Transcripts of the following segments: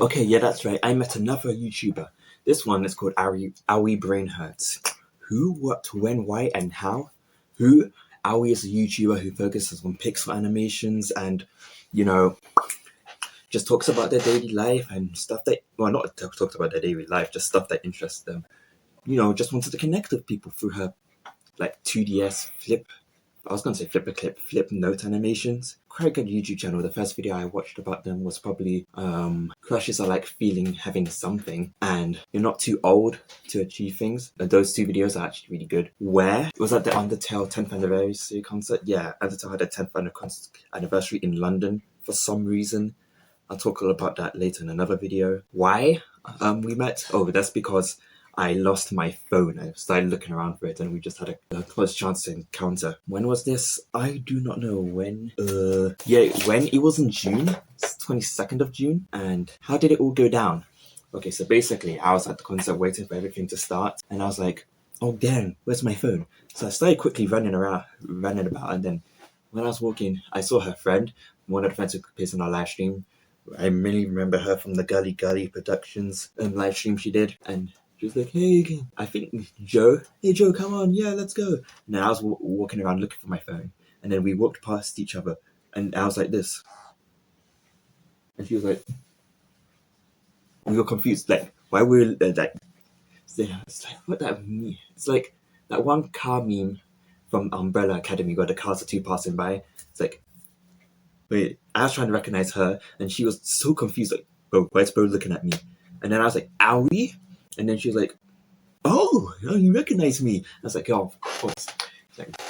Okay, yeah, that's right. I met another YouTuber. This one is called Owiebrainhurts. Who, what, when, why, and how? Who? Owie is a YouTuber who focuses on pixel animations and, you know, just talks about their daily life and stuff that, well, not talks about their daily life, just stuff that interests them. You know, just wanted to connect with people through her, like, 2DS flip note animations. Quite a good YouTube channel. The first video I watched about them was probably crushes are like having something, and you're not too old to achieve things. Those two videos are actually really good. Where? It was at the Undertale 10th anniversary concert. Yeah, Undertale had a 10th anniversary in London for some reason. I'll talk all about that later in another video. Why we met? Oh, that's because I lost my phone. I started looking around for it, and we just had a close chance to encounter. When was this? I do not know when. When? It was in June. It's 22nd of June. And how did it all go down? Okay, so basically, I was at the concert waiting for everything to start, and I was like, oh damn, where's my phone? So I started quickly running about, and then when I was walking, I saw her friend, one of the friends who appears in our live stream. I really remember her from the Gully Gully Productions live stream she did, and she was like, hey, I think Joe, hey Joe, come on, yeah, let's go. And then I was walking around looking for my phone, and then we walked past each other, and I was like this. And she was like, we were confused, like, why were we, like, it's like, what that mean? It's like that one car meme from Umbrella Academy where the cars are two passing by. It's like, wait, I was trying to recognize her, and she was so confused, like, bro, why's bro looking at me? And then I was like, owie? And then she was like, oh, you recognize me. I was like, oh, of course. Like,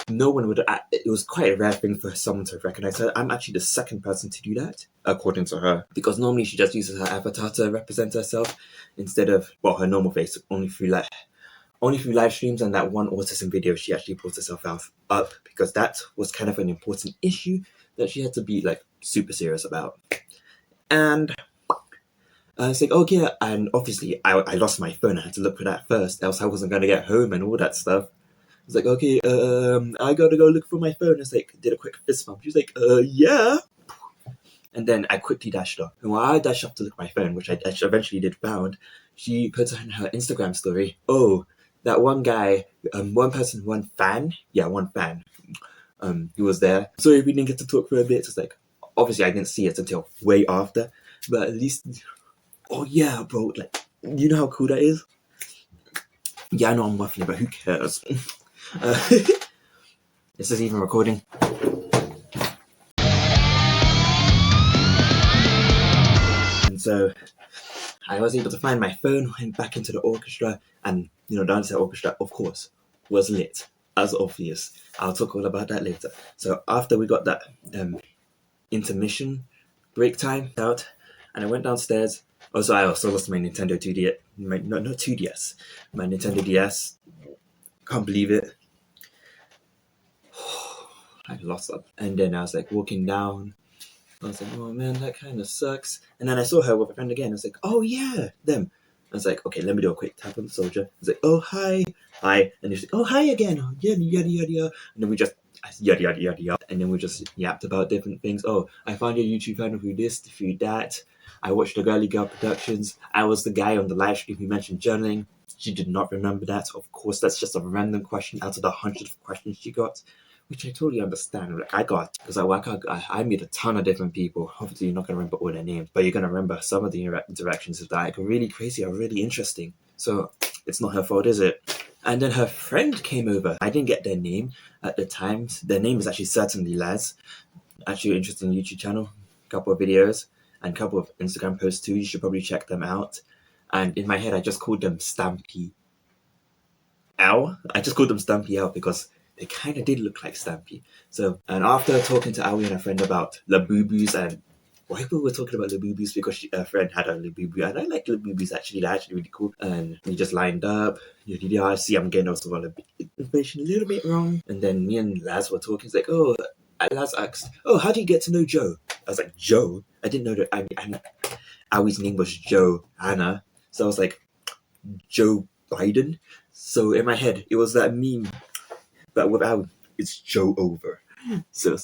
no one would. It was quite a rare thing for someone to recognize her. I'm actually the second person to do that, according to her, because normally she just uses her avatar to represent herself instead of, well, her normal face, only through live streams and that one autism video she actually pulls herself up, because that was kind of an important issue that she had to be like super serious about. And I was like, oh yeah, and obviously I lost my phone. I had to look for that first, else I wasn't gonna get home and all that stuff. I was like, okay, I gotta go look for my phone. I was like, did a quick fist bump. She was like, yeah. And then I quickly dashed off. And while I dashed off to look at my phone, which I eventually did found, she put on her Instagram story, oh, that one guy, one fan, he was there. Sorry we didn't get to talk for a bit. It's like, obviously I didn't see it until way after, but at least, oh yeah, bro, like, you know how cool that is? Yeah, I know I'm waffling, but who cares? This is even recording. And so I was able to find my phone, went back into the orchestra, and, you know, the Undertale orchestra, of course, was lit, as obvious. I'll talk all about that later. So after we got that intermission break time out, and I went downstairs. Also, I also lost my Nintendo 2DS, not 2DS, my Nintendo DS. Can't believe it. I lost that. And then I was like walking down. I was like, oh man, that kind of sucks. And then I saw her with a friend again. I was like, oh yeah, them. I was like, okay, let me do a quick tap on the soldier. I was like, oh hi, hi. And she's like, oh hi again. Oh, yada yada yada yada. And then we just yada yada yada yada. And then we just yapped about different things. Oh, I found your YouTube channel through this, through that. I watched the Girly Girl Productions. I was the guy on the live stream who mentioned journaling. She did not remember that. Of course, that's just a random question out of the hundreds of questions she got, which I totally understand. Like, I got, because I meet a ton of different people. Obviously, you're not going to remember all their names, but you're going to remember some of the interactions that are like really crazy or really interesting. So it's not her fault, is it? And then her friend came over. I didn't get their name at the time. Their name is actually CertainlyLaz. Actually, an interesting YouTube channel, a couple of videos, and a couple of Instagram posts too. You should probably check them out. And in my head, I just called them Stampy L. I just called them Stampy L because they kind of did look like Stampy. So, and after talking to Owie and her friend about Labubu's, and why we were talking about Labubu's, because her friend had a Labubu, and I like Labubu's actually, they're actually really cool. And we just lined up. I see I'm getting also a information a little bit wrong. And then me and Laz were talking. It's like, oh, Laz asked, oh, how do you get to know Joe? I was like, Joe? I didn't know that. I mean, Owie's name was Joe Anna. So I was like, Joe Biden? So in my head, it was that meme, but without, it's Joe over. So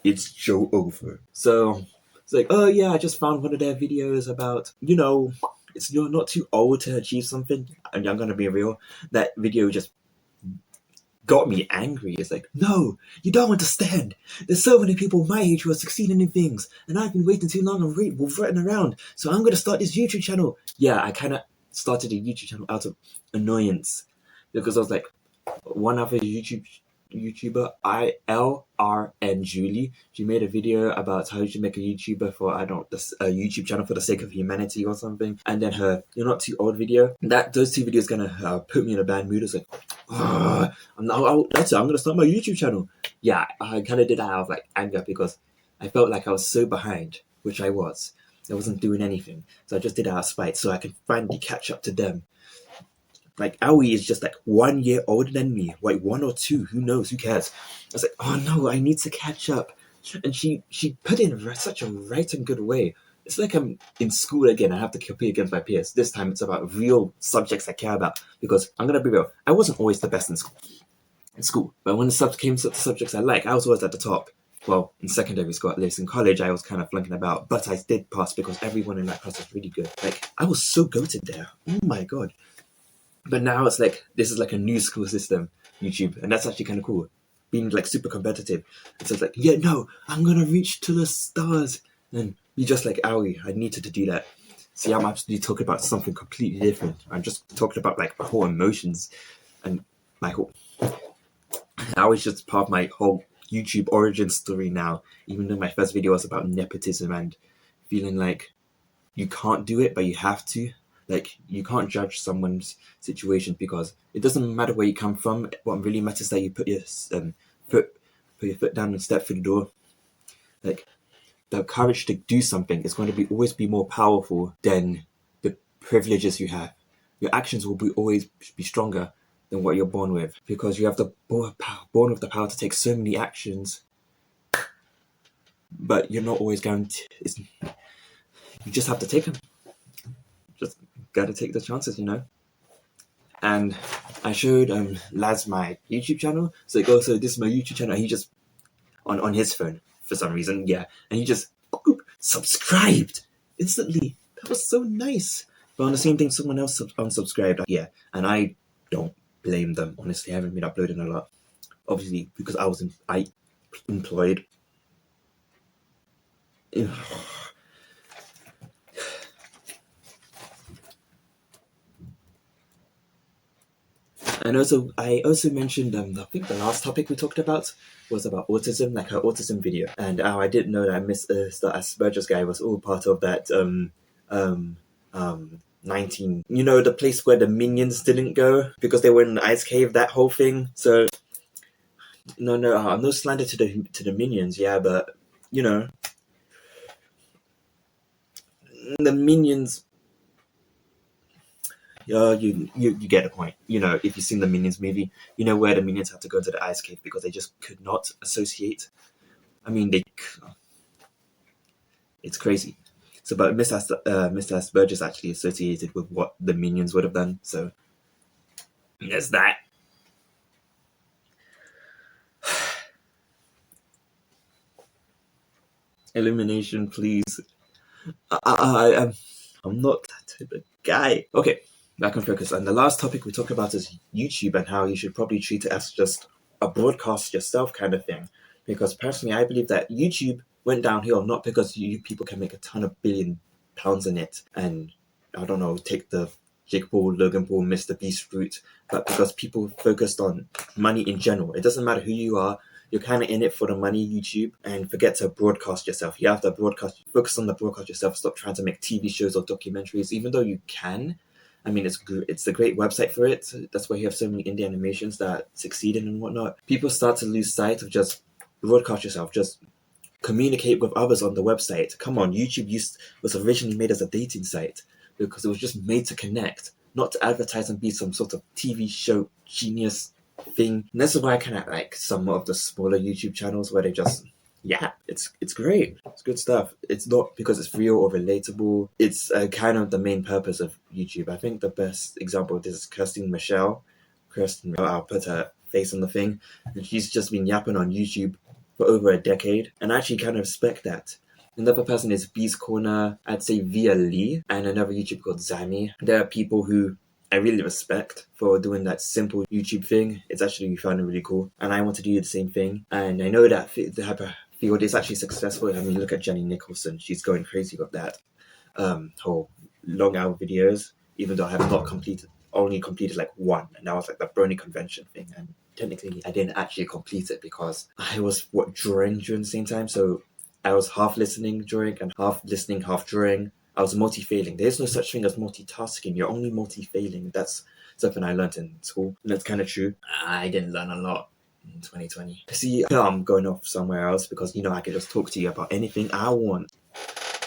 it's Joe over. So it's like, oh yeah, I just found one of their videos about, it's you're not too old to achieve something. And I'm gonna be real, that video just got me angry. It's like, no, you don't understand. There's so many people my age who are succeeding in things, and I've been waiting too long and running around. So I'm gonna start this YouTube channel. Yeah, I kind of started a YouTube channel out of annoyance because I was like, one other YouTuber, ILRN Julie, she made a video about how you should make a YouTuber for, a YouTube channel for the sake of humanity or something. And then her You're Not Too Old video, those two videos gonna put me in a bad mood. It's like, that's it, I'm gonna start my YouTube channel. Yeah, I kind of did that out of like anger because I felt like I was so behind, which I was. I wasn't doing anything, so I just did it out of spite so I could finally catch up to them. Like, Owie is just like 1 year older than me, like 1 or 2, who knows, who cares? I was like, oh no, I need to catch up. And she put it in such a right and good way. It's like I'm in school again. I have to compete against my peers. This time it's about real subjects I care about. Because I'm gonna be real, I wasn't always the best in school. But when it came to the subjects I like, I was always at the top. Well, in secondary school at least. In college, I was kind of flunking about. But I did pass because everyone in that class was really good. Like, I was so goated there. Oh my god. But now it's like, this is like a new school system, YouTube. And that's actually kind of cool. Being like super competitive. So it's like, yeah, no, I'm gonna reach to the stars. And be just like Owie, I needed to do that. See, I'm actually talking about something completely different. I'm just talking about like my whole emotions and my whole... Owie's just part of my whole YouTube origin story now. Even though my first video was about nepotism and feeling like you can't do it, but you have to. Like, you can't judge someone's situation because it doesn't matter where you come from. What really matters is that you put your foot down and step through the door. Like, the courage to do something is going to always be more powerful than the privileges you have. Your actions will always be stronger than what you're born with because you have the born with the power to take so many actions, but you're not always going to. You just have to take them. Just gotta take the chances, And I showed Laz my YouTube channel. So like, oh, so this is my YouTube channel. And he just on his phone for some reason, yeah. And he just subscribed instantly. That was so nice. But on the same thing, someone else unsubscribed. Yeah, and I don't blame them. Honestly, I haven't been uploading a lot. Obviously, because I was employed. And also, I also mentioned, I think the last topic we talked about was about autism, like her autism video. And I didn't know that the Asperger's guy was all part of that 19, the place where the minions didn't go because they were in the ice cave, that whole thing. So, no, no slander to the minions, yeah, but, the minions... you get the point. If you've seen the Minions movie, where the Minions had to go into the ice cave because they just could not associate. I mean, it's crazy. So, but Mr. Asperger is actually associated with what the Minions would have done. So, there's that. Illumination, please. I'm not that type of guy. Okay. Back on focus. And the last topic we talk about is YouTube and how you should probably treat it as just a broadcast yourself kind of thing. Because personally, I believe that YouTube went downhill not because you people can make a ton of £billion in it and, I don't know, take the Jake Paul, Logan Paul, Mr. Beast route, but because people focused on money in general. It doesn't matter who you are. You're kind of in it for the money, YouTube, and forget to broadcast yourself. You have to focus on the broadcast yourself. Stop trying to make TV shows or documentaries, even though you can. I mean, it's a great website for it. That's why you have so many indie animations that succeeded and whatnot. People start to lose sight of just broadcast yourself, just communicate with others on the website. Come on, YouTube was originally made as a dating site because it was just made to connect, not to advertise and be some sort of TV show genius thing. And this is why I kind of like some of the smaller YouTube channels where they just... yeah, it's great. It's good stuff. It's not because it's real or relatable. It's kind of the main purpose of YouTube. I think the best example of this is Kirsten Michelle. I'll put her face on the thing. And she's just been yapping on YouTube for over a decade, and I actually kind of respect that. Another person is Beast Corner, I'd say Via Lee, and another YouTuber called Zami. There are people who I really respect for doing that simple YouTube thing. It's actually found it really cool, and I want to do the same thing. And I know that the type of field is actually successful. I mean, look at Jenny Nicholson; she's going crazy with that whole long hour videos. Even though I have not only completed like one, and that was like the Brony convention thing. And technically, I didn't actually complete it because I was drawing during the same time, so I was half listening during and half listening, half drawing. I was multi-failing. There's no such thing as multitasking. You're only multi-failing. That's something I learned in school. And that's kind of true. I didn't learn a lot in 2020. See, I'm going off somewhere else because, I can just talk to you about anything I want.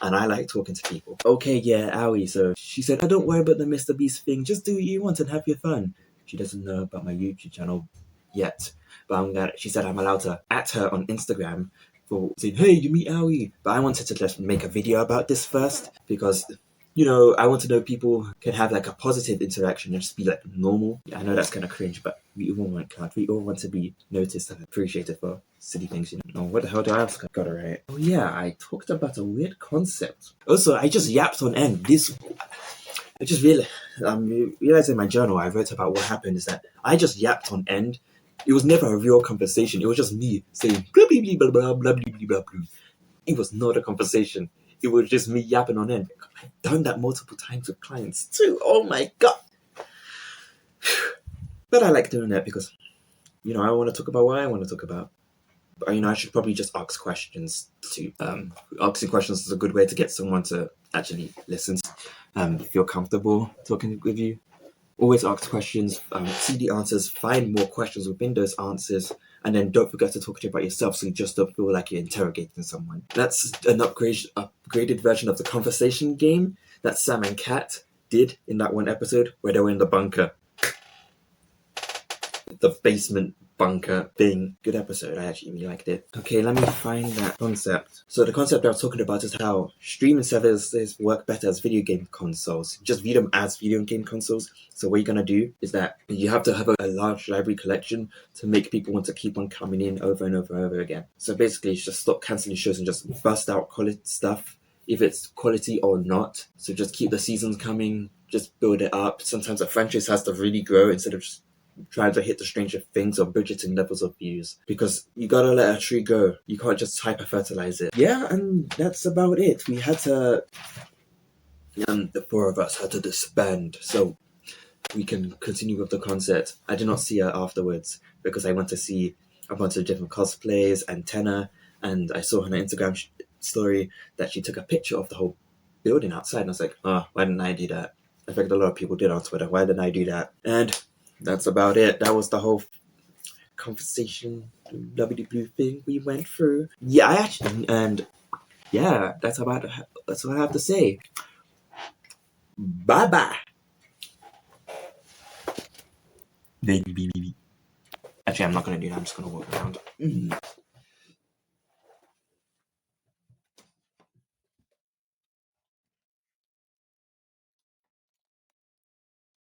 And I like talking to people. Okay, yeah, Owie. So she said, oh, don't worry about the Mr. Beast thing. Just do what you want and have your fun. She doesn't know about my YouTube channel yet. But she said I'm allowed to at her on Instagram for saying, hey, you meet Owie. But I wanted to just make a video about this first because, I want to know people can have like a positive interaction and just be like normal. Yeah, I know that's kind of cringe, but we all want clout. We all want to be noticed and appreciated for silly things, Oh, what the hell do I have got it right? Oh yeah, I talked about a weird concept. Also, I just yapped on end. I just realized in my journal I wrote about what happened is that I just yapped on end. It was never a real conversation. It was just me saying blah blah blah blah blah blah blah blah blah. It was not a conversation. It was just me yapping on end. I've done that multiple times with clients too. Oh my god! But I like doing that because, I want to talk about what I want to talk about. But, I should probably just ask questions too. Asking questions is a good way to get someone to actually listen, feel comfortable talking with you. Always ask questions, see the answers, find more questions within those answers, and then don't forget to talk to you about yourself so you just don't feel like you're interrogating someone. That's an upgraded version of the conversation game that Sam and Kat did in that one episode where they were in the bunker. The basement bunker thing. Good episode. I actually really liked it. Okay, let me find that concept. So the concept I was talking about is how streaming services work better as video game consoles. Just view them as video game consoles. So what you're going to do is that you have to have a large library collection to make people want to keep on coming in over and over and over again. So basically, it's just stop cancelling shows and just bust out quality stuff, if it's quality or not. So just keep the seasons coming, just build it up. Sometimes a franchise has to really grow instead of just trying to hit the Stranger Things or Bridgerton levels of views, because you gotta let a tree grow. You can't just hyper-fertilize it. Yeah, and that's about it. We had to, the four of us had to disband so we can continue with the concert. I did not see her afterwards because I went to see a bunch of different cosplays and Tenor, and I saw on her Instagram story that she took a picture of the whole building outside, and I was like, oh, why didn't I do that? I think a lot of people did on Twitter. Why didn't I do that? And that's about it. That was the whole conversation, WD Blue thing we went through. Yeah, that's what I have to say. Bye bye. Actually, I'm not gonna do that. I'm just gonna walk around.